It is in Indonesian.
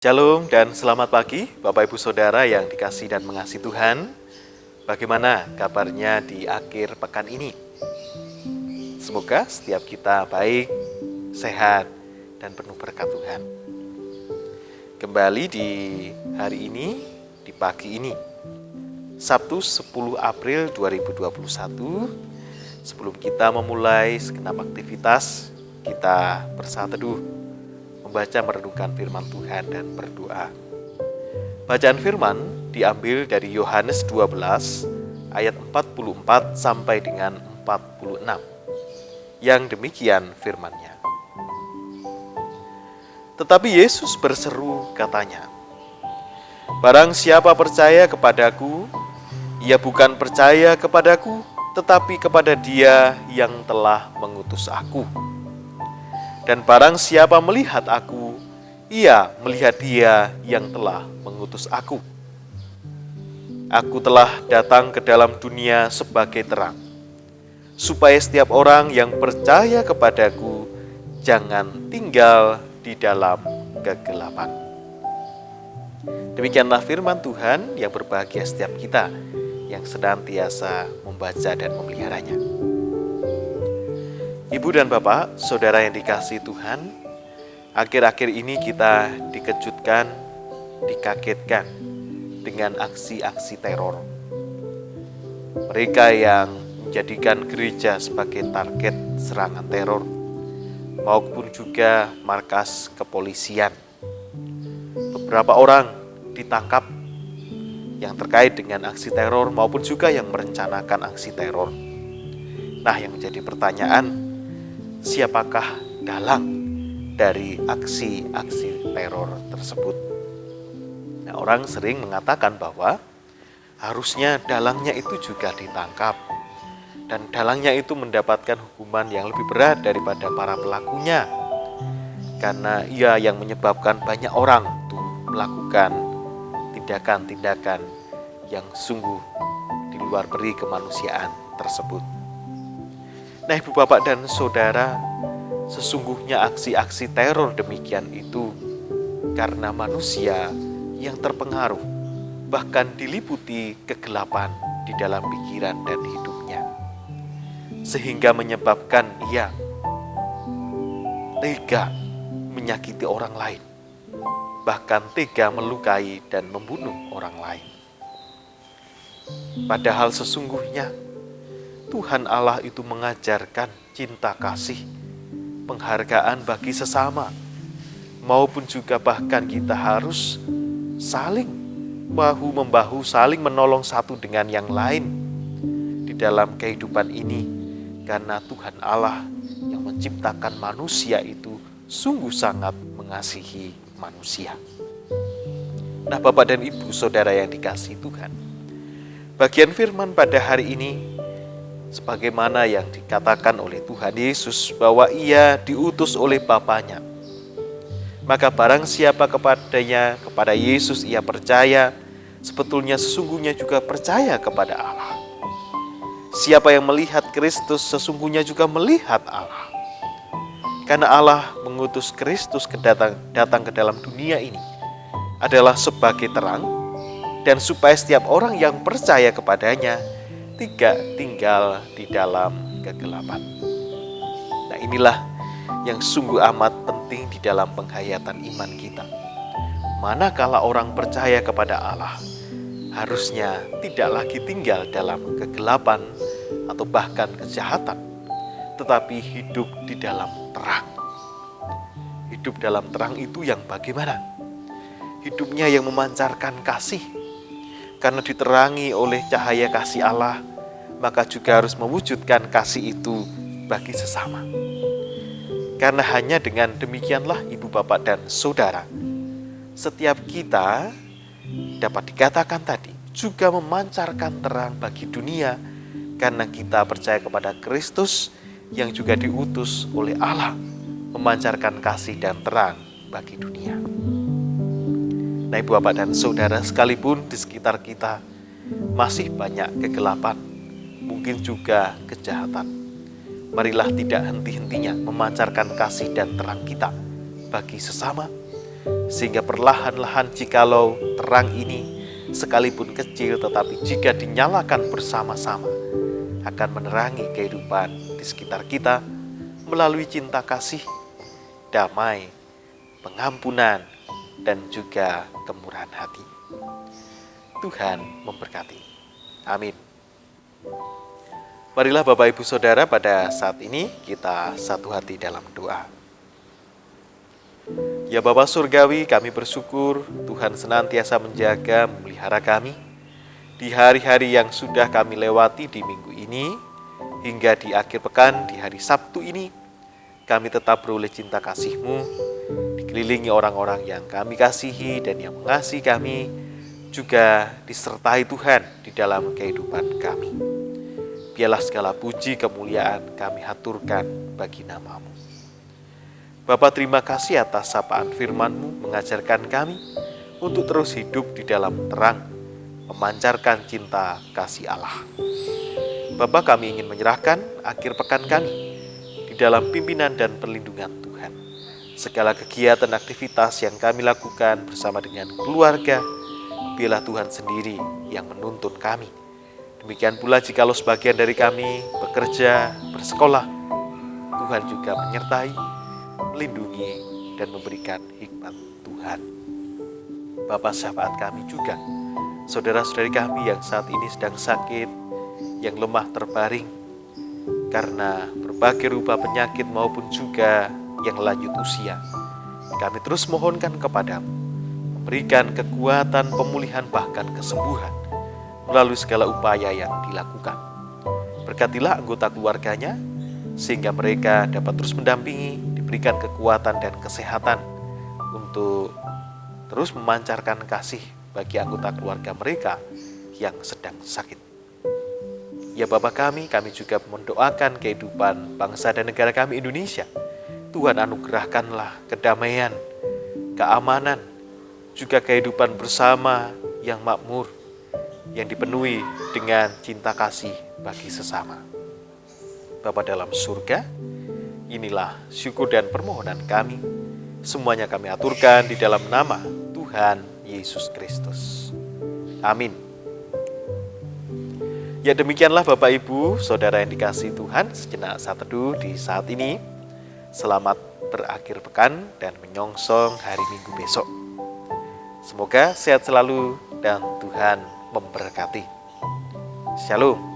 Shalom dan selamat pagi Bapak Ibu Saudara yang dikasihi dan mengasihi Tuhan. Bagaimana kabarnya di akhir pekan ini? Semoga setiap kita baik, sehat, dan penuh berkat Tuhan. Kembali di hari ini, di pagi ini, Sabtu 10 April 2021, sebelum kita memulai segenap aktivitas, kita bersatu teduh membaca merenungkan firman Tuhan dan berdoa. Bacaan firman diambil dari Yohanes 12 ayat 44 sampai dengan 46. Yang demikian firman-Nya. Tetapi Yesus berseru katanya, "Barang siapa percaya kepadaku, ia bukan percaya kepadaku, tetapi kepada Dia yang telah mengutus aku. Dan barang siapa melihat aku, ia melihat Dia yang telah mengutus aku. Aku telah datang ke dalam dunia sebagai terang, supaya setiap orang yang percaya kepadaku jangan tinggal di dalam kegelapan." Demikianlah firman Tuhan yang berbahagia setiap kita yang senantiasa membaca dan memeliharanya. Ibu dan Bapak, saudara yang dikasihi Tuhan, akhir-akhir ini kita dikejutkan, dikagetkan dengan aksi-aksi teror. Mereka yang menjadikan gereja sebagai target serangan teror, maupun juga markas kepolisian. Beberapa orang ditangkap yang terkait dengan aksi teror maupun juga yang merencanakan aksi teror. Nah, yang menjadi pertanyaan, siapakah dalang dari aksi-aksi teror tersebut? Nah, orang sering mengatakan bahwa harusnya dalangnya itu juga ditangkap dan dalangnya itu mendapatkan hukuman yang lebih berat daripada para pelakunya, karena ia yang menyebabkan banyak orang tuh melakukan tindakan-tindakan yang sungguh di luar peri kemanusiaan tersebut. Nah, Ibu, Bapak, dan Saudara, sesungguhnya aksi-aksi teror demikian itu karena manusia yang terpengaruh, bahkan diliputi kegelapan di dalam pikiran dan hidupnya, sehingga menyebabkan ia tega menyakiti orang lain, bahkan tega melukai dan membunuh orang lain. Padahal sesungguhnya Tuhan Allah itu mengajarkan cinta kasih, penghargaan bagi sesama, maupun juga bahkan kita harus saling bahu-membahu, saling menolong satu dengan yang lain di dalam kehidupan ini, karena Tuhan Allah yang menciptakan manusia itu sungguh sangat mengasihi manusia. Nah, Bapak dan Ibu Saudara yang dikasihi Tuhan, bagian firman pada hari ini sebagaimana yang dikatakan oleh Tuhan Yesus bahwa Ia diutus oleh Bapanya. Maka barang siapa kepada Yesus ia percaya, sebetulnya sesungguhnya juga percaya kepada Allah. Siapa yang melihat Kristus sesungguhnya juga melihat Allah. Karena Allah mengutus Kristus datang ke dalam dunia ini adalah sebagai terang, dan supaya setiap orang yang percaya kepadanya tidak tinggal di dalam kegelapan. Nah, inilah yang sungguh amat penting di dalam penghayatan iman kita. Manakala orang percaya kepada Allah, harusnya tidak lagi tinggal dalam kegelapan atau bahkan kejahatan, tetapi hidup di dalam terang. Hidup dalam terang itu yang bagaimana? Hidupnya yang memancarkan kasih, karena diterangi oleh cahaya kasih Allah, maka juga harus mewujudkan kasih itu bagi sesama. Karena hanya dengan demikianlah, Ibu, Bapak, dan Saudara, setiap kita dapat dikatakan tadi juga memancarkan terang bagi dunia, karena kita percaya kepada Kristus yang juga diutus oleh Allah memancarkan kasih dan terang bagi dunia. Nah, Ibu, Bapak, dan Saudara, sekalipun di sekitar kita masih banyak kegelapan, mungkin juga kejahatan, marilah tidak henti-hentinya memancarkan kasih dan terang kita bagi sesama, sehingga perlahan-lahan jikalau terang ini sekalipun kecil tetapi jika dinyalakan bersama-sama akan menerangi kehidupan di sekitar kita melalui cinta kasih, damai, pengampunan, dan juga kemurahan hati. Tuhan memberkati. Amin. Marilah Bapak Ibu Saudara, pada saat ini kita satu hati dalam doa. Ya Bapa Surgawi, kami bersyukur Tuhan senantiasa menjaga, memelihara kami di hari-hari yang sudah kami lewati di minggu ini, hingga di akhir pekan di hari Sabtu ini. Kami tetap beroleh cinta kasih-Mu, dikelilingi orang-orang yang kami kasihi dan yang mengasihi kami, juga disertai Tuhan di dalam kehidupan kami. Biarlah segala puji kemuliaan kami haturkan bagi nama-Mu. Bapa, terima kasih atas sapaan firman-Mu mengajarkan kami untuk terus hidup di dalam terang, memancarkan cinta kasih Allah. Bapa, kami ingin menyerahkan akhir pekan kami di dalam pimpinan dan perlindungan Tuhan. Segala kegiatan aktivitas yang kami lakukan bersama dengan keluarga, biarlah Tuhan sendiri yang menuntun kami. Demikian pula jikalau sebagian dari kami bekerja, bersekolah, Tuhan juga menyertai, melindungi, dan memberikan hikmat Tuhan. Bapa, syafaat kami juga saudara-saudari kami yang saat ini sedang sakit, yang lemah terbaring karena berbagai rupa penyakit maupun juga yang lanjut usia. Kami terus mohonkan kepadamu, memberikan kekuatan, pemulihan, bahkan kesembuhan melalui segala upaya yang dilakukan. Berkatilah anggota keluarganya, sehingga mereka dapat terus mendampingi, diberikan kekuatan dan kesehatan untuk terus memancarkan kasih bagi anggota keluarga mereka yang sedang sakit. Ya Bapa kami juga mendoakan kehidupan bangsa dan negara kami Indonesia. Tuhan anugerahkanlah kedamaian, keamanan, juga kehidupan bersama yang makmur, yang dipenuhi dengan cinta kasih bagi sesama. Bapa dalam surga, inilah syukur dan permohonan kami. Semuanya kami aturkan di dalam nama Tuhan Yesus Kristus. Amin. Ya demikianlah Bapak Ibu, Saudara yang dikasihi Tuhan, sejenak saat teduh di saat ini. Selamat berakhir pekan dan menyongsong hari Minggu besok. Semoga sehat selalu dan Tuhan memberkati. Shalom.